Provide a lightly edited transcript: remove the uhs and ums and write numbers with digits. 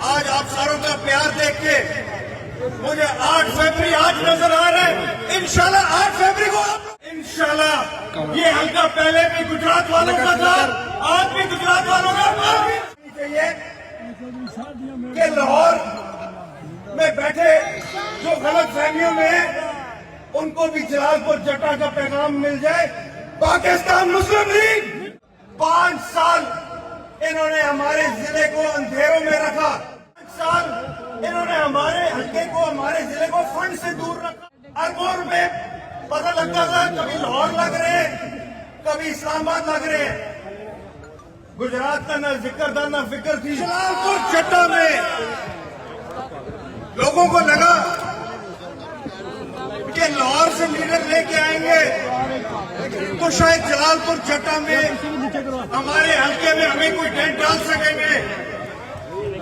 आज आप सारों का प्यार देख के मुझे 8 फरवरी आज नजर आ रहा है। इंशाल्लाह 8 फरवरी को इंशाल्लाह ये हल्का पहले भी गुजरात वालों का था, आज भी गुजरात वालों का चाहिए कि लाहौर में बैठे जो गलत फहमियों में है उनको भी जलालपुर जटा का पैगाम मिल जाए। पाकिस्तान मुस्लिम लीग 5 साल इन्होंने हमारे जिले को अंधेरों में रखा, 5 साल इन्होंने हमारे हल्के को, हमारे जिले को फंड से दूर रखा। अरबों रुपए पता लगता था, कभी लाहौर लग रहे हैं, कभी इस्लामाबाद लग रहे हैं। गुजरात का ना जिक्र था ना फिक्र थी। जलालपुर जटा में लोगों को लगा कि लाहौर से लीडर लेके आएंगे तो शायद जलालपुर जटा में हमारे हल्के में हमें कोई डेंट डाल सकेंगे।